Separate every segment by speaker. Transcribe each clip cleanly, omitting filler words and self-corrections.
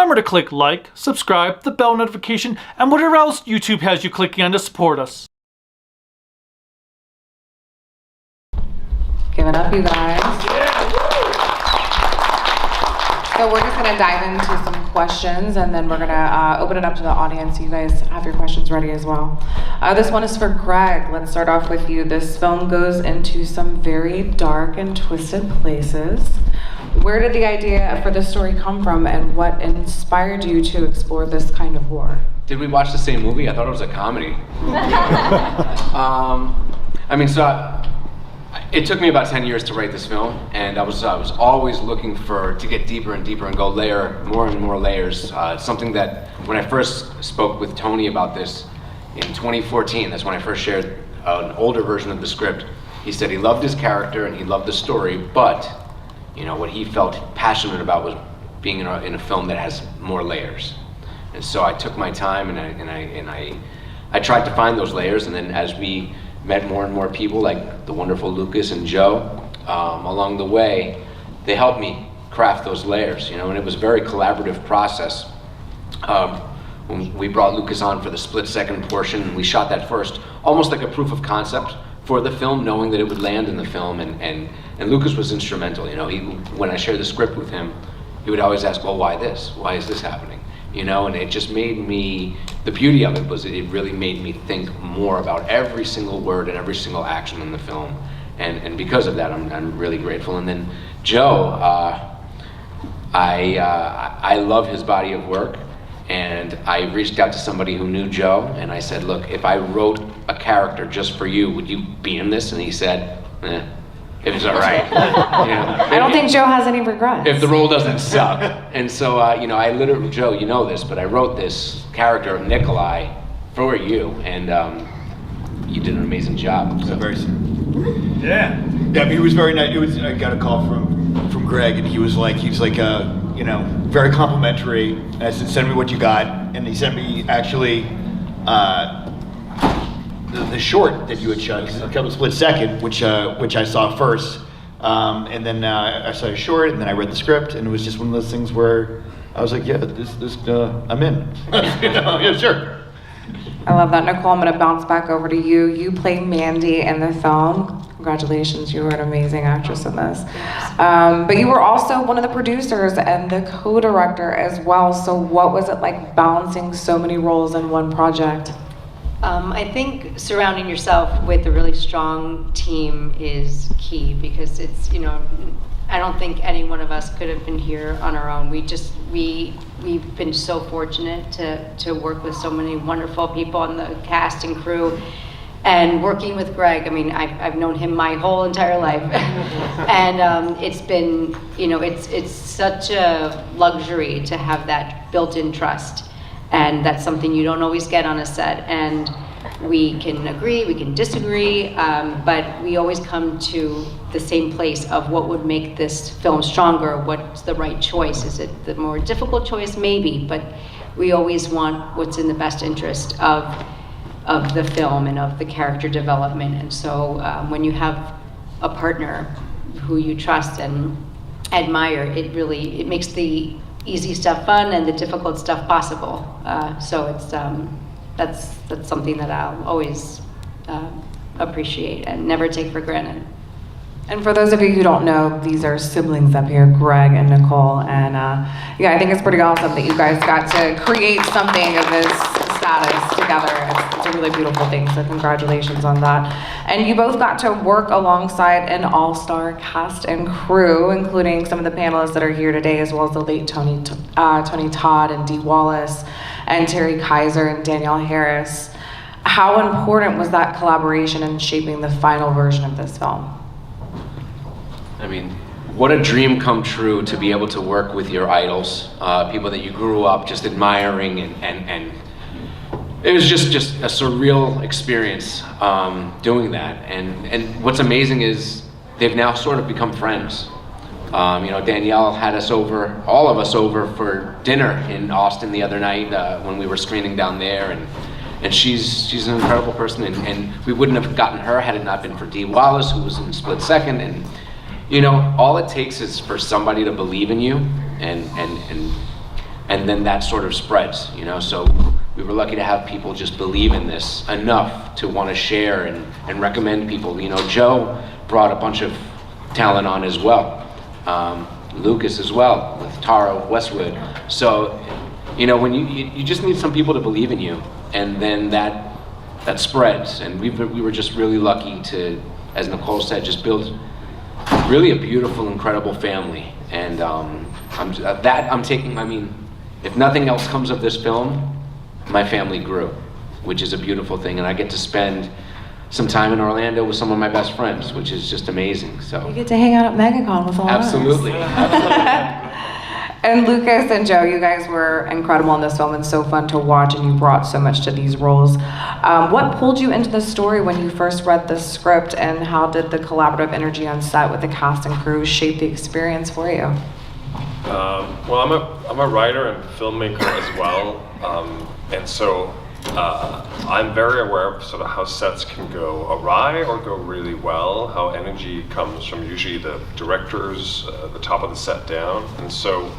Speaker 1: Remember to click like, subscribe, the bell notification, and whatever else YouTube has you clicking on to support us.
Speaker 2: Give it up, you guys. So we're just gonna dive into some questions, and then we're gonna open it up to the audience. You guys have your questions ready as well. This one is for Greg. Let's start off with you. This film goes into some very dark and twisted places. Where did the idea for this story come from, and what inspired you to explore this kind of war?
Speaker 3: Did we watch the same movie? I thought it was a comedy. It took me about 10 years to write this film, and I was always looking to get deeper and deeper and go more and more layers. Something that when I first spoke with Tony about this in 2014, that's when I first shared an older version of the script. He said he loved his character and he loved the story, but what he felt passionate about was being in a film that has more layers. And so I took my time and I tried to find those layers, and then as we met more and more people like the wonderful Lucas and Joe along the way, they helped me craft those layers, and it was a very collaborative process. When we brought Lucas on for the split-second portion, and we shot that first, almost like a proof of concept for the film, knowing that it would land in the film, and Lucas was instrumental. When I shared the script with him, he would always ask, well, why this? Why is this happening? And it just made me, the beauty of it was it really made me think more about every single word and every single action in the film. And because of that, I'm really grateful. And then Joe, I love his body of work. And I reached out to somebody who knew Joe, and I said, look, if I wrote a character just for you, would you be in this? And he said, it was all right.
Speaker 2: I don't think Joe has any regrets.
Speaker 3: If the role doesn't suck. And so, I literally, Joe, you know this, but I wrote this character of Nikolai for you, and you did an amazing job. So.
Speaker 4: Very yeah. He was very nice. I got a call from Greg, and he was like, very complimentary. And I said, send me what you got, and he sent me actually the short that you had shot, a couple split second, which I saw first, and then I saw a short, and then I read the script, and it was just one of those things where I was like, yeah, this I'm in. Yeah, sure.
Speaker 2: I love that. Nicole, I'm gonna bounce back over to you. You play Mandy in the film. Congratulations, you were an amazing actress in this. But you were also one of the producers and the co-director as well. So what was it like balancing so many roles in one project?
Speaker 5: I think surrounding yourself with a really strong team is key, because it's, I don't think any one of us could have been here on our own. We've been so fortunate to work with so many wonderful people on the cast and crew. And working with Greg, I've known him my whole entire life. And it's been, it's such a luxury to have that built-in trust. And that's something you don't always get on a set. And we can agree, we can disagree, but we always come to the same place of what would make this film stronger, what's the right choice. Is it the more difficult choice? Maybe, but we always want what's in the best interest of the film and of the character development. And so when you have a partner who you trust and admire, it makes the easy stuff fun and the difficult stuff possible. So it's that's something that I'll always appreciate and never take for granted.
Speaker 2: And for those of you who don't know, these are siblings up here, Greg and Nicole. And I think it's pretty awesome that you guys got to create something of this status together. It's a really beautiful thing, so congratulations on that. And you both got to work alongside an all-star cast and crew, including some of the panelists that are here today, as well as the late Tony Todd and Dee Wallace and Terry Kaiser and Danielle Harris. How important was that collaboration in shaping the final version of this film?
Speaker 3: What a dream come true to be able to work with your idols, people that you grew up just admiring, and it was just a surreal experience doing that. And what's amazing is they've now sort of become friends. Danielle had us over, all of us over for dinner in Austin the other night when we were screening down there, and she's an incredible person, and we wouldn't have gotten her had it not been for Dee Wallace, who was in Split Second. And all it takes is for somebody to believe in you, and and then that sort of spreads, you know. So we were lucky to have people just believe in this enough to want to share and recommend people. You know, Joe brought a bunch of talent on as well. Lucas as well, with Tara Westwood. So, you know, when you just need some people to believe in you, and then that spreads. And we were just really lucky to, as Nicole said, just build really a beautiful, incredible family. And I'm taking, I mean, if nothing else comes of this film, my family grew, which is a beautiful thing. And I get to spend some time in Orlando with some of my best friends, which is just amazing. So
Speaker 2: You get to hang out at MegaCon with all of us.
Speaker 3: absolutely.
Speaker 2: And Lucas and Joe, you guys were incredible in this film. It's so fun to watch, and you brought so much to these roles. What pulled you into the story when you first read the script, and how did the collaborative energy on set with the cast and crew shape the experience for you?
Speaker 6: Well, I'm a writer and filmmaker as well, and so I'm very aware of sort of how sets can go awry or go really well, how energy comes from usually the directors, the top of the set down. And so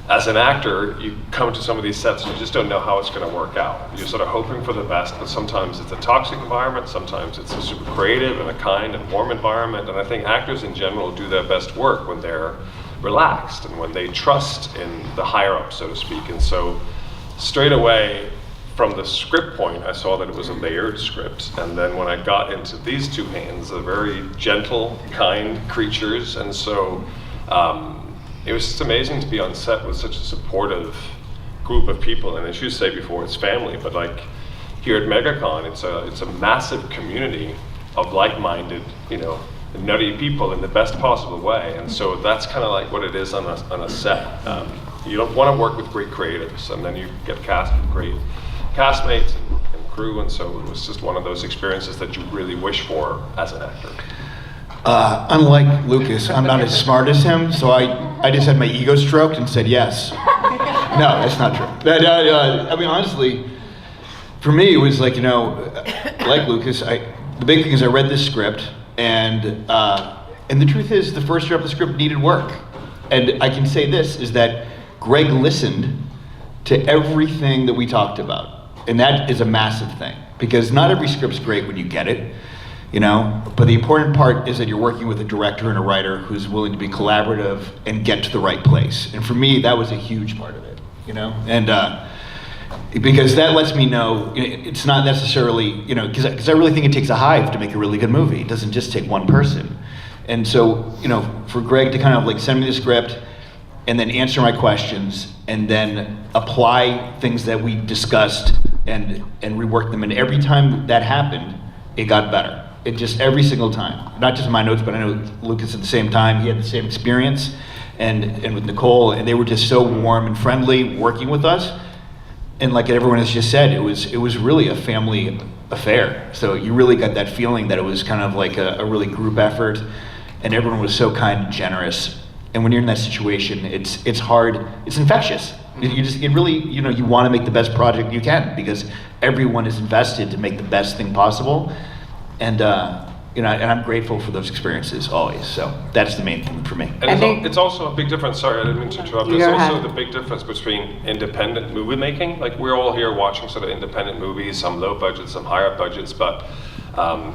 Speaker 6: as an actor, you come to some of these sets and you just don't know how it's going to work out. You're sort of hoping for the best, but sometimes it's a toxic environment, sometimes it's a super creative and a kind and warm environment. And I think actors in general do their best work when they're relaxed and when they trust in the higher up, so to speak. And so straight away, from the script point, I saw that it was a layered script, and then when I got into these two hands, they're very gentle, kind creatures, and so it was just amazing to be on set with such a supportive group of people. And as you say before, it's family, but like here at MegaCon, it's a massive community of like-minded, you know, nutty people in the best possible way, and so that's kind of like what it is on a set. You don't want to work with great creatives, and then you get cast with great castmates and crew, and so it was just one of those experiences that you really wish for as an actor.
Speaker 4: Unlike Lucas, I'm not as smart as him, so I just had my ego stroked and said yes. No, that's not true. I mean, honestly, for me, it was like, you know, like Lucas, the big thing is I read this script, and the truth is, the first draft of the script needed work. And I can say this, is that Greg listened to everything that we talked about. And that is a massive thing, because not every script's great when you get it, you know, but the important part is that you're working with a director and a writer who's willing to be collaborative and get to the right place. And for me, that was a huge part of it, you know, and because that lets me know it's not necessarily, you know, because I really think it takes a hive to make a really good movie. It doesn't just take one person. And so, you know, for Greg to kind of like send me the script and then answer my questions and then apply things that we discussed and rework them. And every time that happened, it got better. It just, every single time. Not just my notes, but I know Lucas at the same time, he had the same experience, and with Nicole, and they were just so warm and friendly working with us. And like everyone has just said, it was really a family affair. So you really got that feeling that it was kind of like a really group effort, and everyone was so kind and generous. And when you're in that situation, it's hard, it's infectious. It really, you know, you want to make the best project you can, because everyone is invested to make the best thing possible. And you know, and I'm grateful for those experiences always. So that's the main thing for me.
Speaker 6: And it's also a big difference. Sorry, I didn't mean to interrupt. It's also the big difference between independent movie making. Like, we're all here watching sort of independent movies, some low budget, some higher budgets, but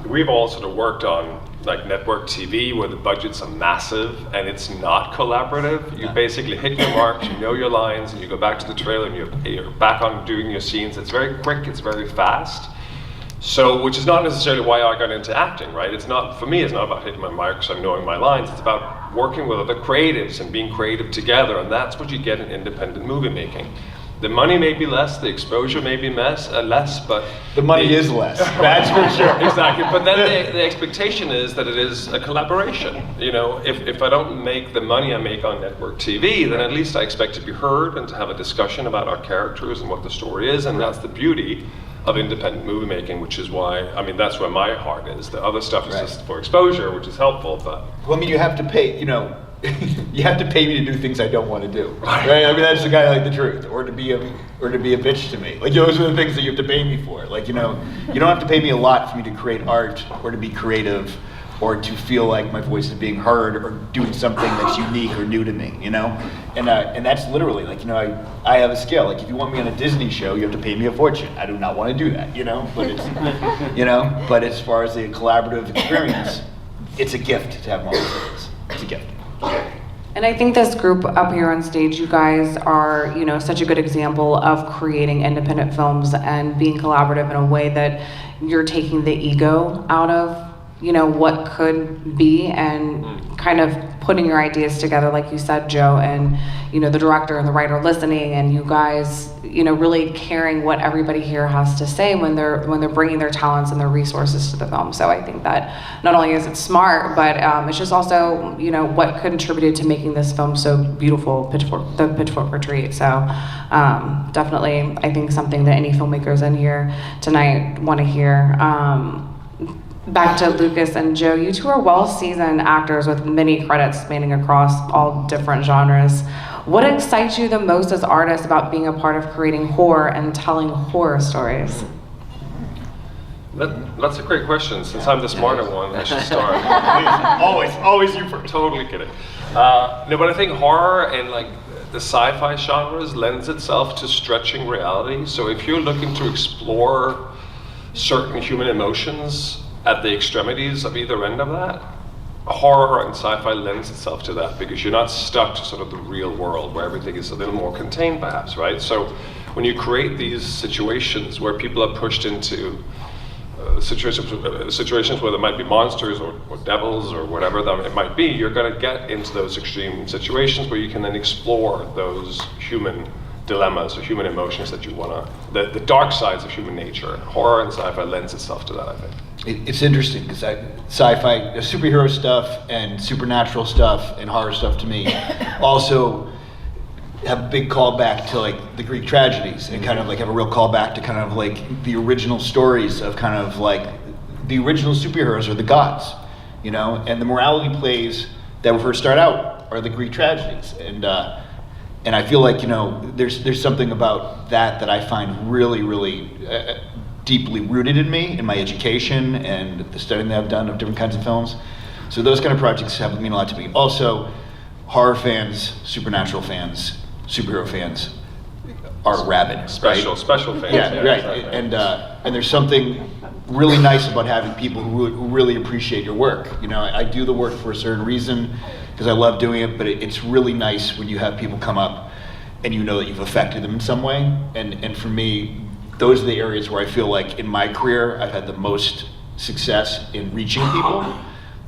Speaker 6: we've all sort of worked on like network TV where the budgets are massive and it's not collaborative. You basically hit your marks, you know your lines, and you go back to the trailer and you're back on doing your scenes. It's very quick, it's very fast. So, which is not necessarily why I got into acting, right? It's not, for me, it's not about hitting my marks and knowing my lines. It's about working with other creatives and being creative together, and that's what you get in independent movie making. The money may be less, the exposure may be less, but...
Speaker 4: The money is less, that's for sure.
Speaker 6: Exactly, but then the expectation is that it is a collaboration. You know, if I don't make the money I make on network TV, then at least I expect to be heard and to have a discussion about our characters and what the story is, and that's the beauty of independent movie making, which is why, I mean, that's where my heart is. The other stuff is just for exposure, which is helpful, but...
Speaker 4: Well, I mean, you have to pay, you know, you have to pay me to do things I don't want to do, right? I mean, that's the guy like the truth, or to be a bitch to me. Like, those are the things that you have to pay me for. Like, you know, you don't have to pay me a lot for me to create art or to be creative or to feel like my voice is being heard or doing something that's unique or new to me, you know? And that's literally like, you know, I have a scale. Like if you want me on a Disney show, you have to pay me a fortune. I do not want to do that, you know? But it's, you know, but as far as the collaborative experience, it's a gift to have moments like this. It's a gift.
Speaker 2: And I think this group up here on stage, you guys are, you know, such a good example of creating independent films and being collaborative in a way that you're taking the ego out of, you know, what could be and kind of putting your ideas together, like you said, Joe, and, you know, the director and the writer listening, and you guys, you know, really caring what everybody here has to say when they're bringing their talents and their resources to the film. So I think that not only is it smart, but it's just also, you know, what contributed to making this film so beautiful, the Pitchfork Retreat. So definitely, I think something that any filmmakers in here tonight want to hear. Back to Lucas and Joe, you two are well-seasoned actors with many credits spanning across all different genres. What excites you the most as artists about being a part of creating horror and telling horror stories?
Speaker 6: That's a great question. Since I'm the smarter one, I should start.
Speaker 4: Always you first.
Speaker 6: Totally kidding. No, but I think horror and like the sci-fi genres lends itself to stretching reality. So if you're looking to explore certain human emotions at the extremities of either end of that, horror and sci-fi lends itself to that because you're not stuck to sort of the real world where everything is a little more contained perhaps, right? So when you create these situations where people are pushed into situations where there might be monsters or devils or whatever it might be, you're going to get into those extreme situations where you can then explore those human dilemmas or human emotions that you want to, the dark sides of human nature. Horror and sci-fi lends itself to that, I think.
Speaker 4: It's interesting because sci-fi, superhero stuff and supernatural stuff and horror stuff to me also have a big callback to like the Greek tragedies and kind of like have a real callback to kind of like the original stories of kind of like the original superheroes are the gods, you know, and the morality plays that first start out are the Greek tragedies. And I feel like, you know, there's something about that I find really, really deeply rooted in me, in my education and the studying that I've done of different kinds of films. So those kind of projects mean a lot to me. Also, horror fans, supernatural fans, superhero fans are rabid.
Speaker 6: Special fans.
Speaker 4: Yeah, right. And there's something really nice about having people who really appreciate your work. You know, I do the work for a certain reason because I love doing it, but it's really nice when you have people come up and you know that you've affected them in some way. And for me, those are the areas where I feel like in my career I've had the most success in reaching people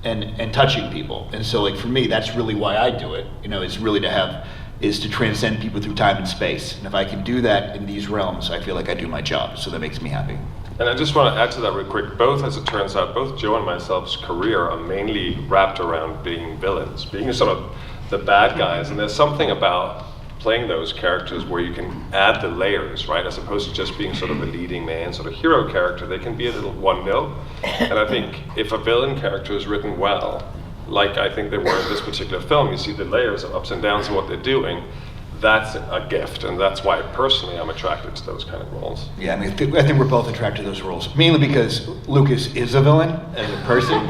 Speaker 4: and touching people. And so like for me, that's really why I do it. You know, it's really to transcend people through time and space. And if I can do that in these realms, I feel like I do my job. So that makes me happy.
Speaker 6: And I just want to add to that real quick. Both, as it turns out, both Joe and myself's career are mainly wrapped around being villains, being sort of the bad guys. And there's something about playing those characters where you can add the layers, right? As opposed to just being sort of a leading man, sort of hero character, they can be a little one note. And I think if a villain character is written well, like I think they were in this particular film, you see the layers of ups and downs of what they're doing, that's a gift. And that's why personally I'm attracted to those kind of roles.
Speaker 4: Yeah, I mean, I think we're both attracted to those roles, mainly because Lucas is a villain as a person.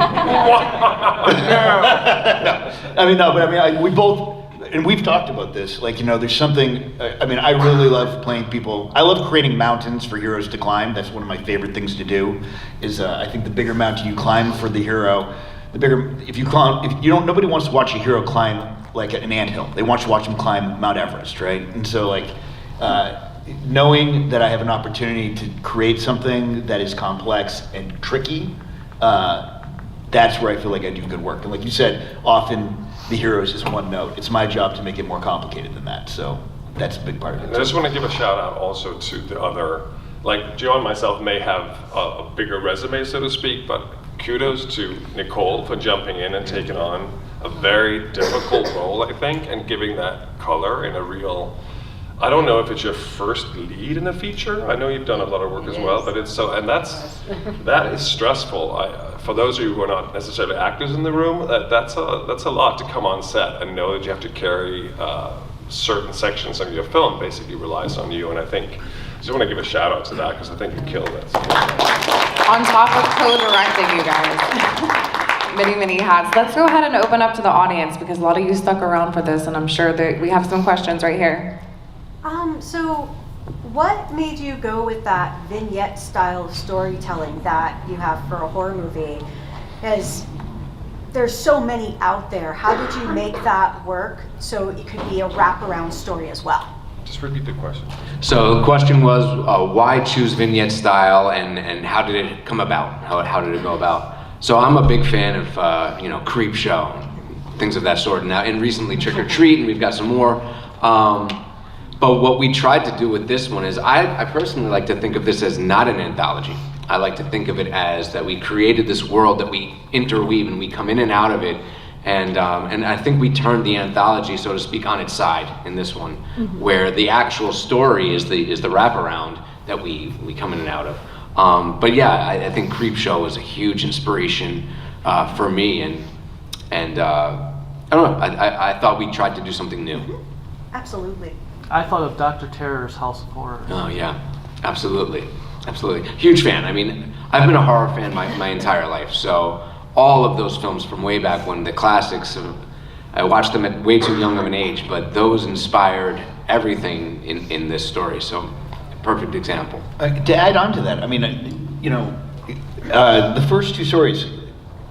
Speaker 4: We both, and we've talked about this, like, you know, there's something, I mean, I really love playing people. I love creating mountains for heroes to climb. That's one of my favorite things to do, is I think the bigger mountain you climb for the hero, the bigger, nobody wants to watch a hero climb like an anthill. They want to watch him climb Mount Everest, right? And so like, knowing that I have an opportunity to create something that is complex and tricky, that's where I feel like I do good work. And like you said, often the heroes is one note. It's my job to make it more complicated than that. So that's a big part of it.
Speaker 6: I just want to give a shout out also to the other, like Joe and myself may have a bigger resume, so to speak, but kudos to Nicole for jumping in and taking on a very difficult role, I think, and giving that color in a real, I don't know if it's your first lead in a feature. I know you've done a lot of work as well, but it's so, and that is stressful. For those of you who are not necessarily actors in the room, that's a lot to come on set and know that you have to carry certain sections of your film basically relies on you. And I think I just want to give a shout out to that because I think you killed it.
Speaker 2: On top of co-directing, you guys. many hats. Let's go ahead and open up to the audience because a lot of you stuck around for this, and I'm sure that we have some questions right here.
Speaker 7: So what made you go with that vignette style of storytelling that you have for a horror movie? As there's so many out there, how did you make that work so it could be a wraparound story as well?
Speaker 6: Just repeat the question.
Speaker 3: So the question was, why choose vignette style, and how did it come about? How did it go about? So I'm a big fan of Creep Show, things of that sort. And recently Trick or Treat, and we've got some more. But what we tried to do with this one is, I personally like to think of this as not an anthology. I like to think of it as that we created this world that we interweave and we come in and out of it. And I think we turned the anthology, so to speak, on its side in this one, where the actual story is the wraparound that we come in and out of. But yeah, I think Creep Show was a huge inspiration for me, and I don't know. I thought we tried to do something new.
Speaker 7: Absolutely.
Speaker 1: I thought of Dr. Terror's House of Horrors.
Speaker 3: Oh yeah, absolutely. Huge fan. I mean, I've been a horror fan my entire life, so all of those films from way back when, the classics, I watched them at way too young of an age, but those inspired everything in this story, so perfect example.
Speaker 4: To add on to that, I mean, the first two stories,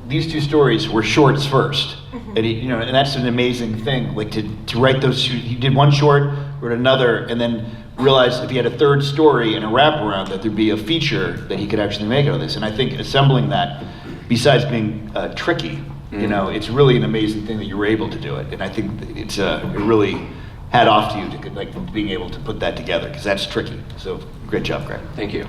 Speaker 4: these two stories were shorts first, and and that's an amazing thing. Like to write those two, he did one short, wrote another, and then realized if he had a third story and a wraparound, that there'd be a feature that he could actually make out of this. And I think assembling that, besides being tricky, it's really an amazing thing that you were able to do it. And I think it's it really hat off to you to being able to put that together, because that's tricky. So great job, Greg.
Speaker 3: Thank you.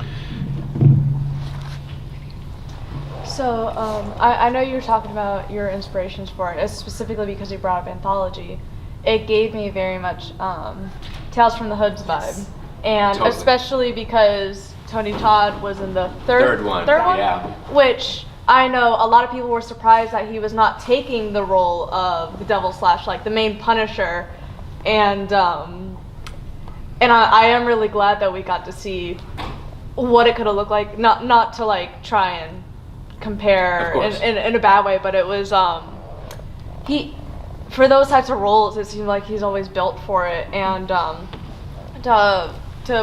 Speaker 8: So I know you were talking about your inspirations for it, specifically because you brought up anthology. It gave me very much Tales from the Hood's vibe, and
Speaker 3: Totally.
Speaker 8: Especially because Tony Todd was in the third one,
Speaker 3: yeah.
Speaker 8: which I know a lot of people were surprised that he was not taking the role of the devil / like the main Punisher, and I am really glad that we got to see what it could have looked like. Not to like try and compare in a bad way, but it was he, for those types of roles, it seemed like he's always built for it. And to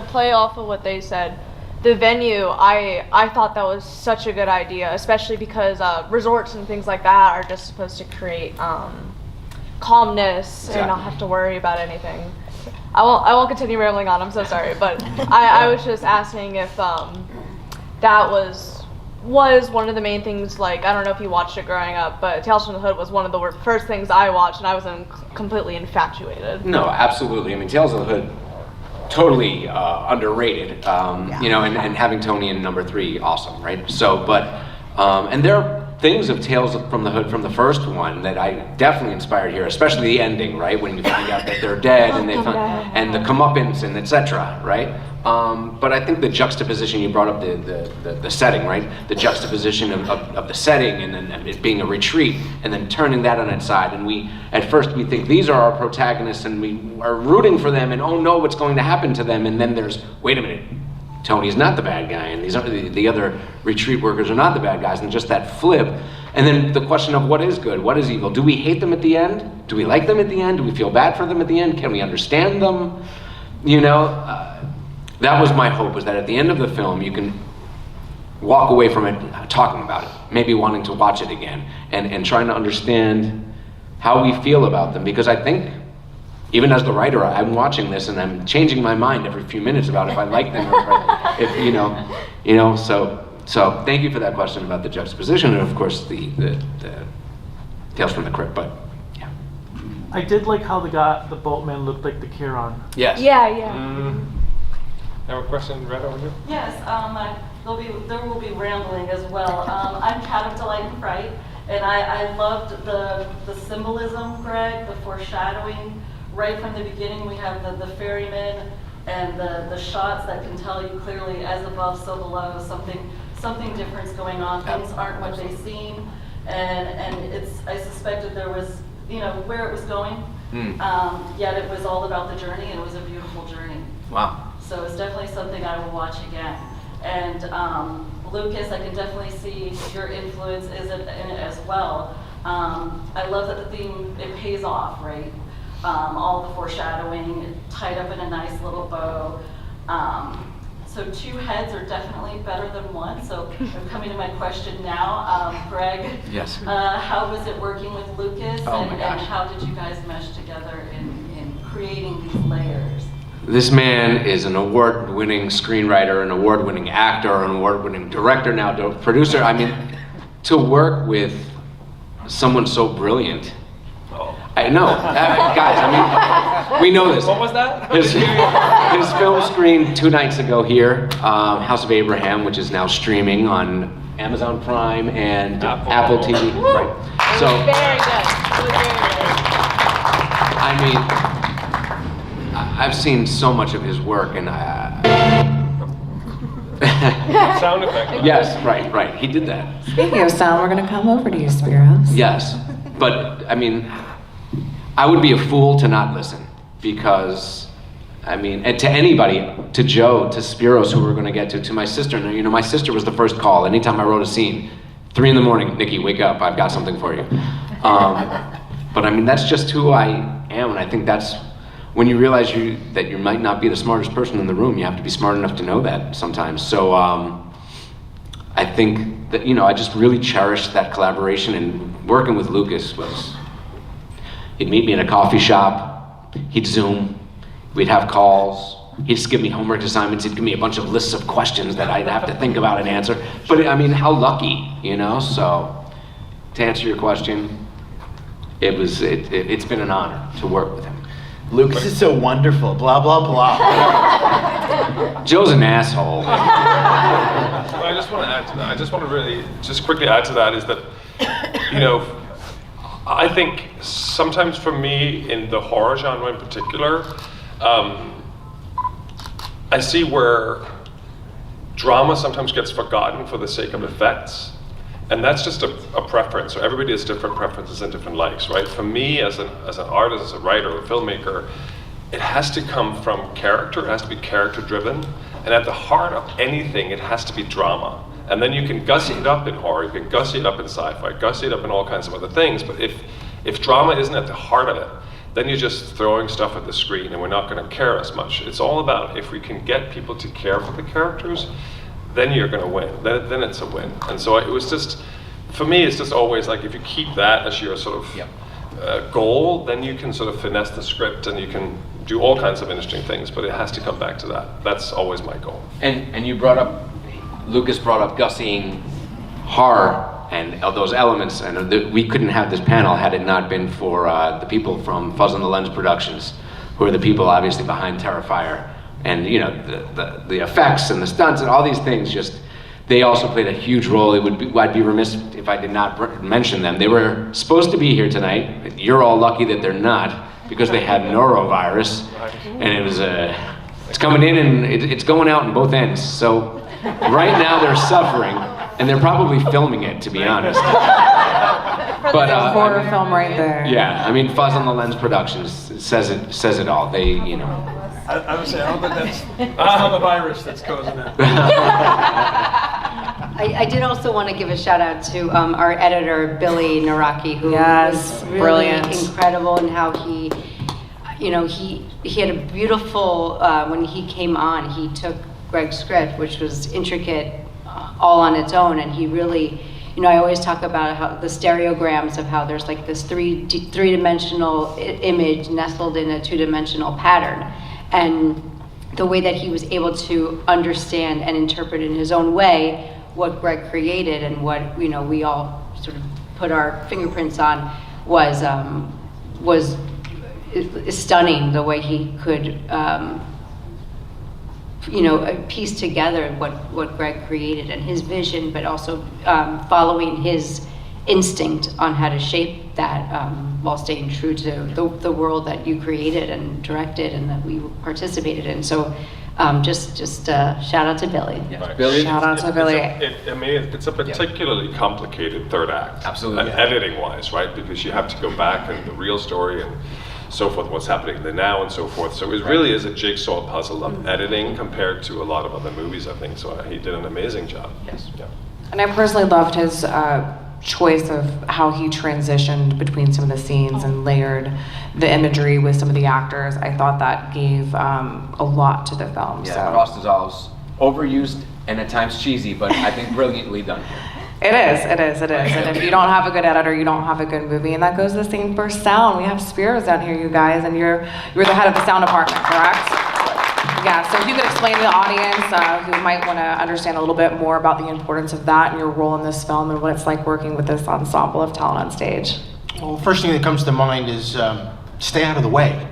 Speaker 8: play off of what they said, the venue, I thought that was such a good idea, especially because resorts and things like that are just supposed to create calmness and not have to worry about anything. I won't continue rambling on, I'm so sorry, but I was just asking if that was one of the main things. Like, I don't know if you watched it growing up, but Tales from the Hood was one of the first things I watched, and I was completely infatuated.
Speaker 3: No, absolutely. I mean, Tales of the Hood, totally underrated. And having Tony in number 3, awesome, right? So, but and there are things of Tales from the Hood from the first one that I definitely inspired here, especially the ending, right? When you find out that they're dead and and the comeuppance and etc., right? But I think the juxtaposition, you brought up the setting, right? The juxtaposition of the setting and then it being a retreat and then turning that on its side. And at first we think these are our protagonists and we are rooting for them and oh no, what's going to happen to them? And then there's, wait a minute, Tony's not the bad guy and these are the other retreat workers are not the bad guys, and just that flip. And then the question of what is good, what is evil? Do we hate them at the end? Do we like them at the end? Do we feel bad for them at the end? Can we understand them? That was my hope, was that at the end of the film, you can walk away from it talking about it, maybe wanting to watch it again, and trying to understand how we feel about them. Because I think, even as the writer, I'm watching this and I'm changing my mind every few minutes about if I like them or So thank you for that question about the juxtaposition and of course the Tales from the Crypt, but yeah.
Speaker 1: I did like how the boatman looked like the Chiron.
Speaker 3: Yes.
Speaker 8: Yeah.
Speaker 6: Have a question right over here?
Speaker 9: Yes, there will be rambling as well. I'm Cat of Delight and Fright, and I loved the symbolism, Greg, the foreshadowing. Right from the beginning, we have the ferryman and the shots that can tell you clearly, as above, so below, something different's going on. Things aren't what they seem, and I suspected there was, where it was going. Yet it was all about the journey, and it was a beautiful journey.
Speaker 3: Wow.
Speaker 9: So it's definitely something I will watch again. And Lucas, I can definitely see your influence in it as well. I love that the theme, it pays off, right? All the foreshadowing tied up in a nice little bow. So 2 heads are definitely better than 1. So I'm coming to my question now. Greg,
Speaker 3: Yes.
Speaker 9: how was it working with Lucas?
Speaker 3: Oh my gosh.
Speaker 9: And how did you guys mesh together in creating these layers?
Speaker 3: This man is an award-winning screenwriter, an award-winning actor, an award-winning director, now producer. I mean, to work with someone so brilliant. I know, guys, I mean, we know this.
Speaker 6: What was that?
Speaker 3: His film screened 2 nights ago here, House of Abraham, which is now streaming on Amazon Prime and Apple TV. Right. So,
Speaker 8: Very good. It was very good.
Speaker 3: I mean, I've seen so much of his work, and
Speaker 6: Sound effect.
Speaker 3: yes, right, he did that.
Speaker 2: Speaking of sound, we're gonna come over to you, Spiros.
Speaker 3: Yes, but I mean, I would be a fool to not listen, because, I mean, and to anybody, to Joe, to Spiros, who we're going to get to my sister. You know, my sister was the first call. Anytime I wrote a scene, 3 in the morning, Nikki, wake up, I've got something for you. But I mean, that's just who I am, and I think that's when you realize that you might not be the smartest person in the room. You have to be smart enough to know that sometimes. So I think that, you know, I just really cherished that collaboration, and working with Lucas was, he'd meet me in a coffee shop, he'd Zoom, we'd have calls, he'd just give me homework assignments, he'd give me a bunch of lists of questions that I'd have to think about and answer. But I mean, how lucky, you know? So, to answer your question, it's been an honor to work with him.
Speaker 4: Lucas is so wonderful, blah, blah, blah.
Speaker 3: Joe's an asshole.
Speaker 6: I just want to add to that. I just want to really just quickly add to that is that, you know, I think sometimes for me in the horror genre in particular, I see where drama sometimes gets forgotten for the sake of effects. And that's just a preference. So everybody has different preferences and different likes, right? For me, as an artist, as a writer, a filmmaker, it has to come from character. It has to be character driven. And at the heart of anything, it has to be drama. And then you can gussy it up in horror, you can gussy it up in sci-fi, gussy it up in all kinds of other things. But if drama isn't at the heart of it, then you're just throwing stuff at the screen, and we're not going to care as much. It's all about if we can get people to care for the characters, then you're going to win. Then it's a win. And so it was just, for me, it's just always like if you keep that as your sort of goal, then you can sort of finesse the script and you can do all kinds of interesting things, but it has to come back to that. That's always my goal.
Speaker 3: And you Lucas brought up gussying horror and those elements, and we couldn't have this panel had it not been for the people from Fuzz on the Lens Productions, who are the people obviously behind Terrifier. And you know, the effects and the stunts and all these things, just, they also played a huge role. I'd be remiss if I did not mention them. They were supposed to be here tonight. You're all lucky that they're not, because they had norovirus, and it's coming in and it's going out in both ends. So right now they're suffering, and they're probably filming it, to be honest. But
Speaker 2: a horror film right there.
Speaker 3: Yeah, I mean, Fuzz on the Lens Productions says it all. They, you know.
Speaker 10: I would say, I don't think that's not the virus that's causing that.
Speaker 5: I did also want to give a shout out to our editor, Billy Naraki, who
Speaker 2: Yes,
Speaker 5: was really
Speaker 2: brilliant.
Speaker 5: incredible in how he had a beautiful, when he came on, he took Greg's script, which was intricate all on its own, and he really, you know, I always talk about how the stereograms of how there's like this three-dimensional image nestled in a two-dimensional pattern. And the way that he was able to understand and interpret in his own way what Greg created and what, you know, we all sort of put our fingerprints on was stunning, the way he could piece together what Greg created and his vision, but also following his instinct on how to shape that while staying true to the world that you created and directed and that we participated in. So just shout out to Billy.
Speaker 6: Right.
Speaker 3: Billy?
Speaker 2: Shout out to Billy.
Speaker 6: It's a particularly complicated third act.
Speaker 3: Absolutely.
Speaker 6: Editing-wise, right? Because you have to go back and the real story and so forth, what's happening in the now and so forth. So it really is a jigsaw puzzle of editing compared to a lot of other movies, I think. So he did an amazing job.
Speaker 3: Yes.
Speaker 6: Yeah.
Speaker 2: And I personally loved his choice of how he transitioned between some of the scenes and layered the imagery with some of the actors. I thought that gave a lot to the film.
Speaker 3: Yeah,
Speaker 2: so.
Speaker 3: Cross dissolves, overused and at times cheesy, but I think brilliantly done here.
Speaker 2: It is. And if you don't have a good editor, you don't have a good movie. And that goes the same for sound. We have Spiros down here, you guys, and you're the head of the sound department, correct? Yeah, so if you could explain to the audience who might want to understand a little bit more about the importance of that and your role in this film and what it's like working with this ensemble of talent on stage.
Speaker 11: Well, first thing that comes to mind is stay out of the way.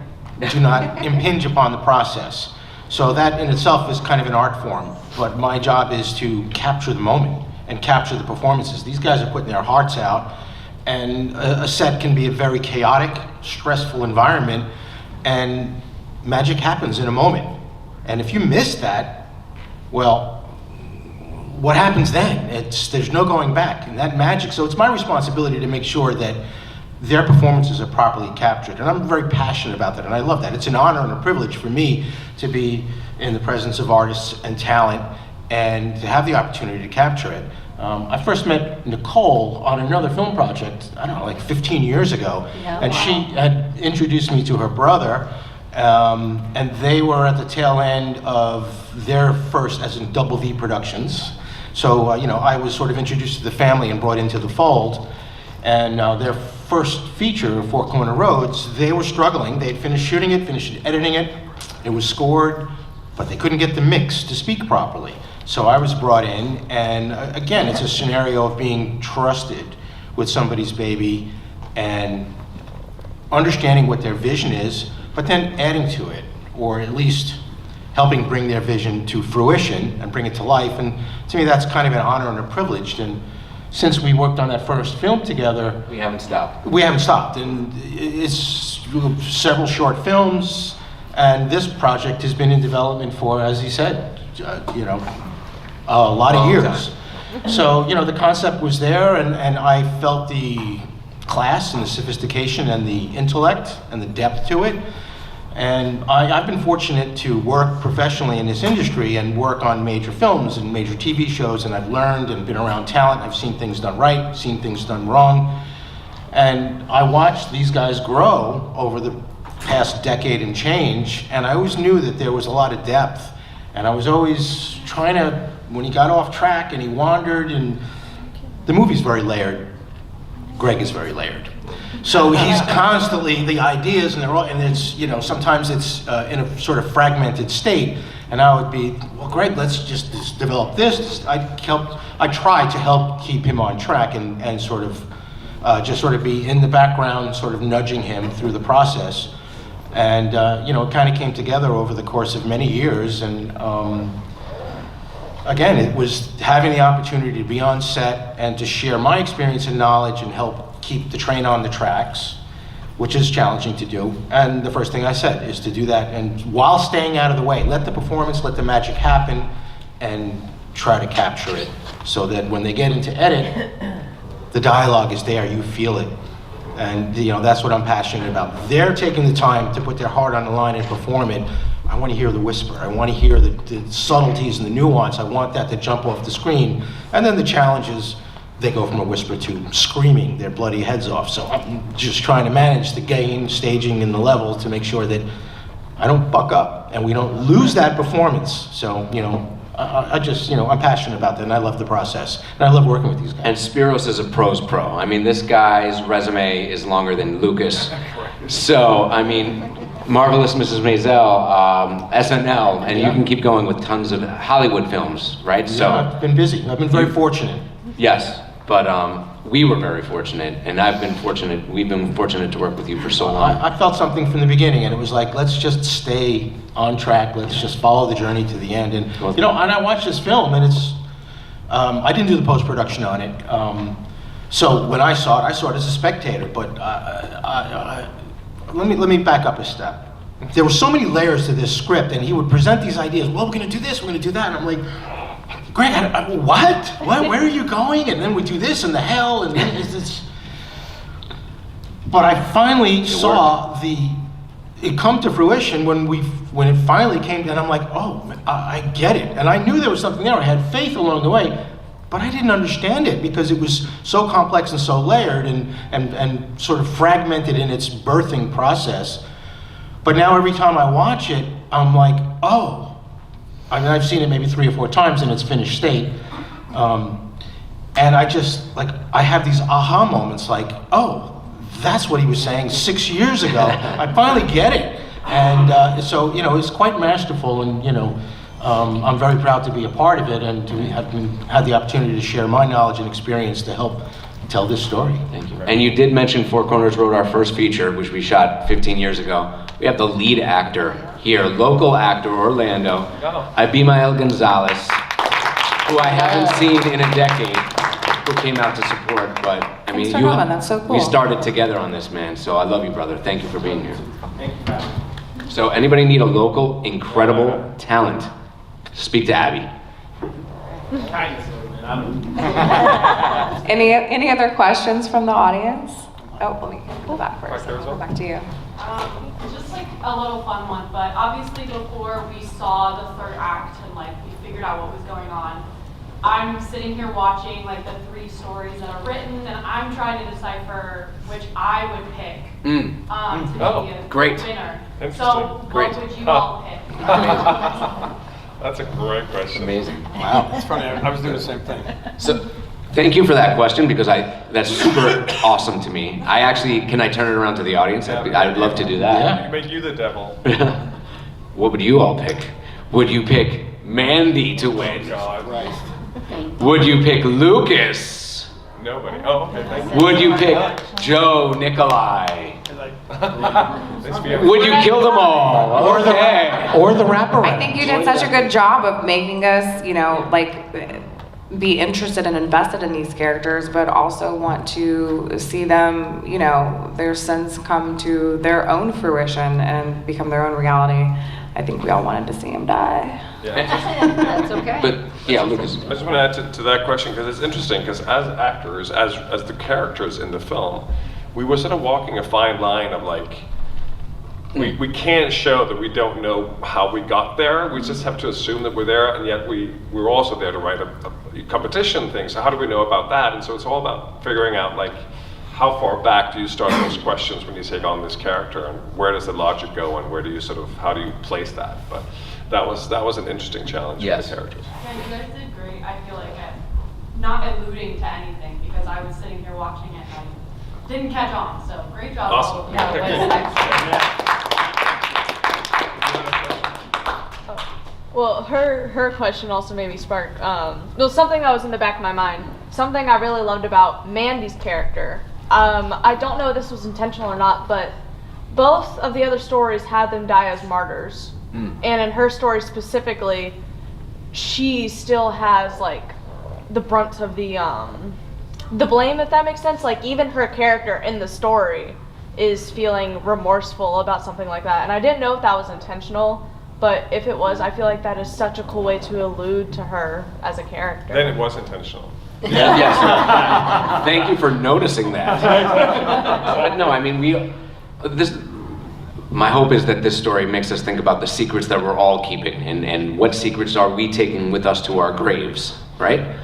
Speaker 11: Do not impinge upon the process. So that in itself is kind of an art form, but my job is to capture the moment and capture the performances. These guys are putting their hearts out, and a set can be a very chaotic, stressful environment, and magic happens in a moment. And if you miss that, well, what happens then? There's no going back, and that magic. So it's my responsibility to make sure that their performances are properly captured, and I'm very passionate about that, and I love that. It's an honor and a privilege for me to be in the presence of artists and talent and to have the opportunity to capture it. I first met Nicole on another film project, I don't know, like 15 years ago, and she had introduced me to her brother, and they were at the tail end of their first, as in Double V Productions. So, I was sort of introduced to the family and brought into the fold, and their first feature, Four Corner Roads, they were struggling. They'd finished shooting it, finished editing it, it was scored, but they couldn't get the mix to speak properly. So I was brought in, and again, it's a scenario of being trusted with somebody's baby and understanding what their vision is, but then adding to it, or at least helping bring their vision to fruition and bring it to life. And to me, that's kind of an honor and a privilege. And since we worked on that first film together,
Speaker 3: We haven't stopped.
Speaker 11: and it's several short films, and this project has been in development for, as he said, a lot of years. So, the concept was there, and I felt the class and the sophistication and the intellect and the depth to it. And I've been fortunate to work professionally in this industry and work on major films and major TV shows, and I've learned and been around talent. I've seen things done right, seen things done wrong. And I watched these guys grow over the past decade and change, and I always knew that there was a lot of depth. And I was always trying to, when he got off track and he wandered, and the movie's very layered. Greg is very layered. So he's constantly, the ideas, and it's, sometimes it's in a sort of fragmented state, and I would be, well, Greg, let's just develop this. I tried to help keep him on track and sort of just sort of be in the background, sort of nudging him through the process. And, it kind of came together over the course of many years, and again, it was having the opportunity to be on set and to share my experience and knowledge and help keep the train on the tracks, which is challenging to do. And the first thing I said is to do that, and while staying out of the way, let the performance, let the magic happen, and try to capture it so that when they get into edit, the dialogue is there, you feel it. And that's what I'm passionate about. They're taking the time to put their heart on the line and perform it. I want to hear the whisper. I want to hear the subtleties and the nuance. I want that to jump off the screen. And then the challenge is they go from a whisper to screaming their bloody heads off. So I'm just trying to manage the gain, staging, and the level to make sure that I don't buck up and we don't lose that performance. So, I just, I'm passionate about that, and I love the process, and I love working with these guys.
Speaker 3: And Spiros is a pro's pro. I mean, this guy's resume is longer than Lucas. So, I mean, Marvelous Mrs. Maisel, SNL, and you can keep going with tons of Hollywood films, right?
Speaker 11: Yeah,
Speaker 3: So
Speaker 11: I've been busy. I've been very fortunate.
Speaker 3: Yes, but we were very fortunate, and we've been fortunate to work with you for so long.
Speaker 11: I felt something from the beginning, and it was like, let's just stay on track. Let's just follow the journey to the end. And and I watched this film, and it's I didn't do the post-production on it. So when I saw it as a spectator. But let me back up a step. There were so many layers to this script, and he would present these ideas. Well, we're going to do this, we're going to do that, and I'm like, Greg, what? Where are you going? And then we do this and the hell, and then it's. But I finally saw the it come to fruition when it finally came, and I'm like, oh, I get it. And I knew there was something there. I had faith along the way, but I didn't understand it because it was so complex and so layered and sort of fragmented in its birthing process. But now every time I watch it, I'm like, oh. I mean, I've seen it maybe 3 or 4 times in its finished state. And I just, like, I have these aha moments like, oh, that's what he was saying 6 years ago. I finally get it. And so, you know, it's quite masterful, and, you know, I'm very proud to be a part of it and to have had the opportunity to share my knowledge and experience to help tell this story.
Speaker 3: Thank you. And you did mention Four Corners Road, our first feature, which we shot 15 years ago. We have the lead actor here, local actor, Orlando, Abimael Gonzalez, who I haven't seen in a decade, who came out to support, but I mean,
Speaker 2: That's so cool.
Speaker 3: we started together on this, man, so I love you, brother. Thank you for being here. So anybody need a local, incredible talent? Speak to Abby.
Speaker 2: Any other questions from the audience? Oh, let me go back first. Go back to you.
Speaker 12: Just like a little fun one, but obviously before we saw the third act and like we figured out what was going on, I'm sitting here watching like the 3 stories that are written, and I'm trying to decipher which I would pick to be a winner. So what would you all pick?
Speaker 6: That's a great question.
Speaker 3: Amazing.
Speaker 10: Wow. It's funny, I was doing the same thing.
Speaker 3: So, thank you for that question, because that's super awesome to me. Can I turn it around to the audience? I would love to do that.
Speaker 6: Yeah. Make you the devil.
Speaker 3: What would you all pick? Would you pick Mandy to win?
Speaker 6: God.
Speaker 10: Right.
Speaker 3: Would you pick Lucas?
Speaker 6: Nobody. Oh, okay, thank you.
Speaker 3: Would you pick Joe Nikolai?
Speaker 6: Nice to be able
Speaker 3: Would you kill them all?
Speaker 11: Or the wraparound.
Speaker 2: I think you did such a good job of making us, you know, like, be interested and invested in these characters, but also want to see them, you know, their sins come to their own fruition and become their own reality. I think we all wanted to see him die.
Speaker 6: Yeah.
Speaker 5: That's okay.
Speaker 3: But yeah, Lucas.
Speaker 6: I just want to add to that question, because it's interesting, because as actors, as the characters in the film, we were sort of walking a fine line of like, we can't show that we don't know how we got there. We just have to assume that we're there, and yet we're also there to write a competition thing. So how do we know about that? And so it's all about figuring out like, how far back do you start those questions when you take on this character, and where does the logic go, and where do you how do you place that? But that was an interesting challenge for the characters.
Speaker 12: Yeah, you guys did great. I feel like at not alluding to anything, because I was sitting here watching it and I didn't catch on. So great job.
Speaker 6: Awesome.
Speaker 12: All of you. That was excellent.
Speaker 8: Well, her question also made me spark. Something that was in the back of my mind. Something I really loved about Mandy's character. I don't know if this was intentional or not, but both of the other stories had them die as martyrs. And in her story specifically, she still has like the brunt of the blame, if that makes sense. Like, even her character in the story is feeling remorseful about something like that. And I didn't know if that was intentional, but if it was, I feel like that is such a cool way to allude to her as a character.
Speaker 6: Then it was intentional.
Speaker 3: Yes. Thank you for noticing that. But no, I mean, my hope is that this story makes us think about the secrets that we're all keeping, and what secrets are we taking with us to our graves, right?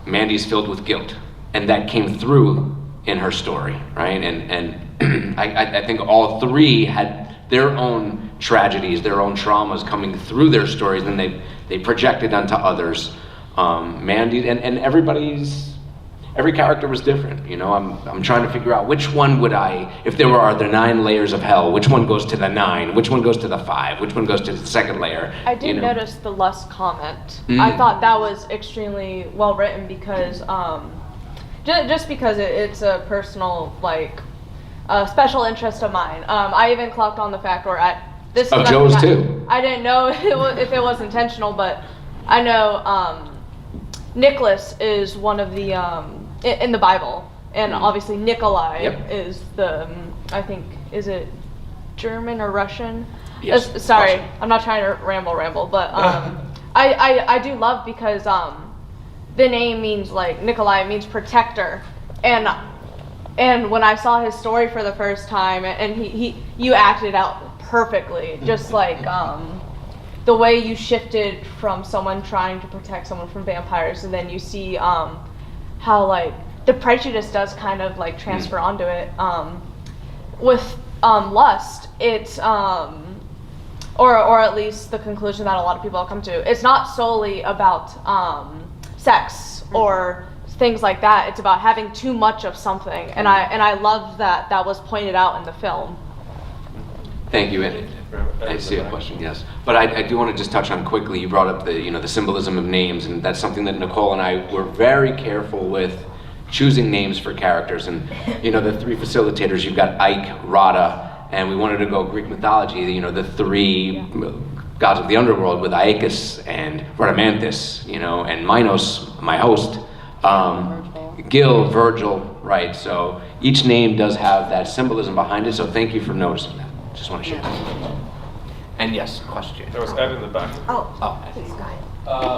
Speaker 3: Mandy's filled with guilt, and that came through in her story, right? And I think all 3 had their own tragedies, their own traumas coming through their stories, and they projected onto others. Mandy and every character was different, you know. I'm trying to figure out which one would if there were the 9 layers of hell, which one goes to the 9, which one goes to the 5, which one goes to the second layer.
Speaker 8: I did notice the lust comment. I thought that was extremely well written, because just because it's a personal special interest of mine. I even clocked on the fact where
Speaker 3: Joe's too.
Speaker 8: I didn't know if it was intentional, but I know Nicholas is one of the in the Bible, and obviously Nikolai is the I think, is it German or Russian?
Speaker 3: Yes.
Speaker 8: Sorry,
Speaker 3: Russian.
Speaker 8: I'm not trying to ramble, but I do love, because the name means, like, Nikolai means protector, and and when I saw his story for the first time, and you acted it out perfectly, just like the way you shifted from someone trying to protect someone from vampires, and then you see how like the prejudice does kind of like transfer onto it. With lust, it's or at least the conclusion that a lot of people have come to. It's not solely about sex or things like that. It's about having too much of something, and I loved that was pointed out in the film.
Speaker 3: Thank you. I see a question, yes. But I do want to just touch on quickly, you brought up the symbolism of names, and that's something that Nicole and I were very careful with choosing names for characters. And the three facilitators, you've got Ike, Rada, and we wanted to go Greek mythology, the three gods of the underworld with Aeacus and Rhadamanthus, and Minos, my host, Gil, Virgil, right? So each name does have that symbolism behind it, so thank you for noticing that. Just want to share that. And yes, question.
Speaker 6: There was Ed in the back.
Speaker 7: Oh, please go ahead.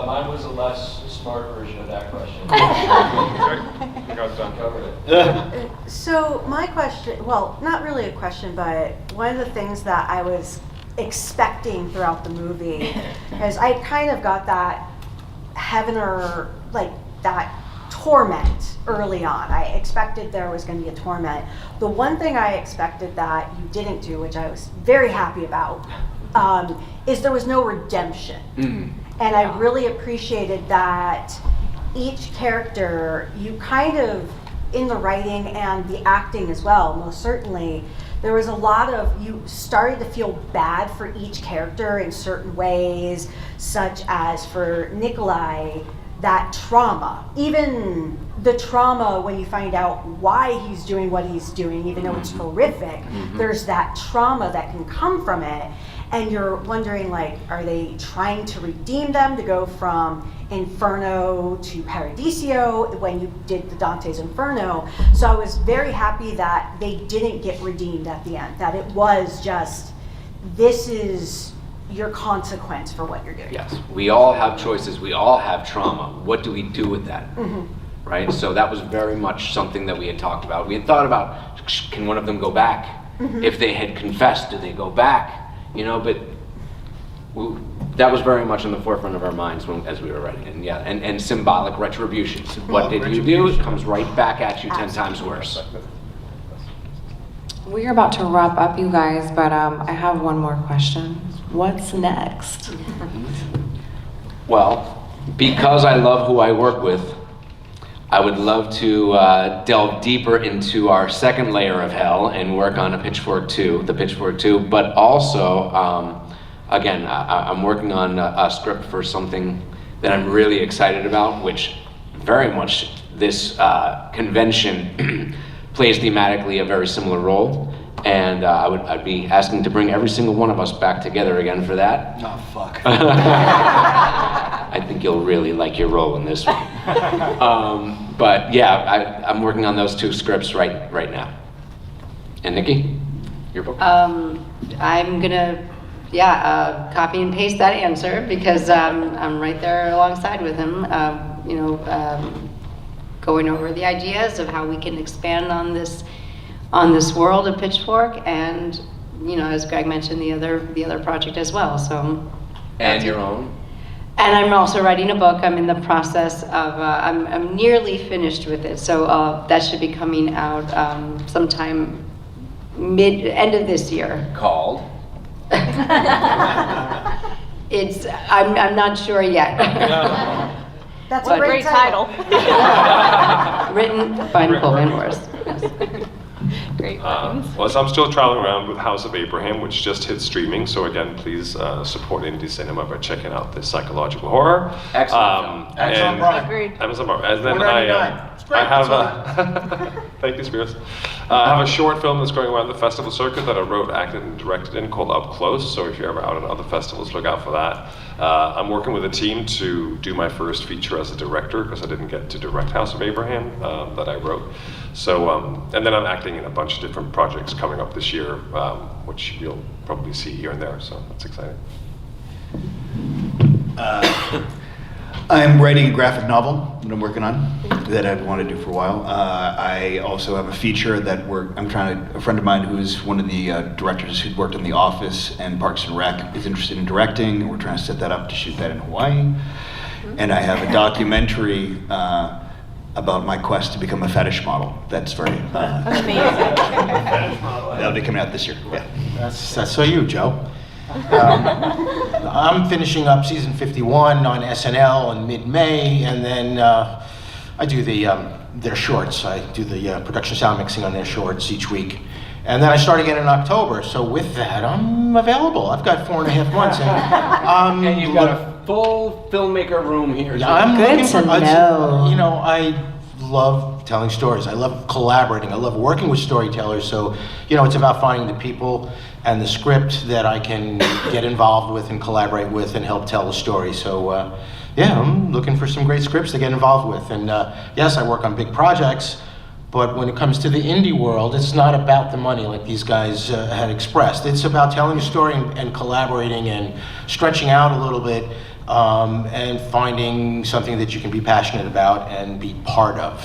Speaker 10: Mine was a less smart version of that question.
Speaker 6: You guys done covered it.
Speaker 7: So my question, well, not really a question, but one of the things that I was expecting throughout the movie is I kind of got that heaven or like that torment early on. I expected there was going to be a torment. The one thing I expected that you didn't do, which I was very happy about, is there was no redemption. And I really appreciated that each character, you kind of, in the writing and the acting as well, most certainly, there was a lot of, you started to feel bad for each character in certain ways, such as for Nikolai, that trauma, even the trauma when you find out why he's doing what he's doing, even though it's horrific, there's that trauma that can come from it. And you're wondering, like, are they trying to redeem them to go from Inferno to Paradiso when you did the Dante's Inferno? So I was very happy that they didn't get redeemed at the end, that it was just, this is your consequence for what you're doing.
Speaker 3: Yes, we all have choices, we all have trauma. What do we do with that? Right, so that was very much something that we had talked about. We had thought about, can one of them go back? If they had confessed, do they go back? But that was very much in the forefront of our minds as we were writing it. And symbolic retribution. What did you do? It comes right back at you 10 times worse.
Speaker 2: We're about to wrap up, you guys, but I have one more question. What's next?
Speaker 3: Well, because I love who I work with, I would love to delve deeper into our second layer of hell and work on the Pitchfork 2, but also, again, I'm working on a script for something that I'm really excited about, which very much this convention plays thematically a very similar role, and I'd be asking to bring every single one of us back together again for that.
Speaker 10: Oh, fuck.
Speaker 3: I think you'll really like your role in this one. But yeah, I'm working on those 2 scripts right now. And Nikki, your book?
Speaker 5: I'm gonna, copy and paste that answer because I'm right there alongside with him. Going over the ideas of how we can expand on this world of Pitchfork, and as Greg mentioned, the other project as well. So.
Speaker 3: And your own.
Speaker 5: And I'm also writing a book. I'm in the process of, I'm nearly finished with it. So that should be coming out sometime end of this year.
Speaker 3: Called?
Speaker 5: I'm not sure yet.
Speaker 7: That's a great title.
Speaker 5: Written by Nicole Van Voorst. Yes.
Speaker 8: Great.
Speaker 6: Well, so I'm still traveling around with House of Abraham, which just hit streaming. So again, please support indie cinema by checking out this psychological horror.
Speaker 3: Excellent.
Speaker 6: Amazon
Speaker 10: Prime.
Speaker 8: Agreed.
Speaker 6: Amazon Prime. And then
Speaker 10: $1.99.
Speaker 6: I have a thank you, Spears. I have a short film that's going around the festival circuit that I wrote, acted, and directed in called Up Close. So if you're ever out at other festivals, look out for that. I'm working with a team to do my first feature as a director because I didn't get to direct House of Abraham that I wrote. So and then I'm acting in a bunch of different projects coming up this year, which you'll probably see here and there. So that's exciting.
Speaker 4: I'm writing a graphic novel that I'm working on that I've wanted to do for a while. I also have a feature that a friend of mine who's one of the directors who'd worked on The Office and Parks and Rec is interested in directing, and we're trying to set that up to shoot that in Hawaii. And I have a documentary about my quest to become a fetish model. That's very
Speaker 8: Amazing.
Speaker 4: that'll be coming out this year. Yeah.
Speaker 11: That's so you, Joe. I'm finishing up season 51 on SNL in mid-May, and then I do their shorts. I do the production sound mixing on their shorts each week. And then I start again in October, so with that, I'm available. I've got 4.5 months.
Speaker 13: And you've got a full filmmaker room here.
Speaker 11: Yeah, I'm
Speaker 2: Good
Speaker 11: looking
Speaker 2: to
Speaker 11: for,
Speaker 2: know.
Speaker 11: You know, I love telling stories. I love collaborating. I love working with storytellers. So, you know, it's about finding the people and the script that I can get involved with and collaborate with and help tell the story. So, yeah, I'm looking for some great scripts to get involved with. And yes, I work on big projects, but when it comes to the indie world, it's not about the money like these guys had expressed. It's about telling a story and collaborating and stretching out a little bit and finding something that you can be passionate about and be part of.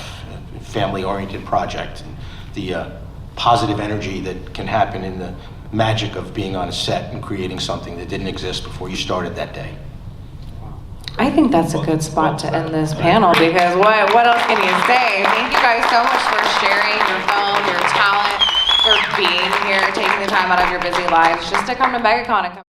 Speaker 11: A family-oriented project. And the positive energy that can happen in the magic of being on a set and creating something that didn't exist before you started that day.
Speaker 2: I think that's a good spot to end this panel because what else can you say? Thank you guys so much for sharing your film, your talent, for being here, taking the time out of your busy lives just to come to MegaCon and come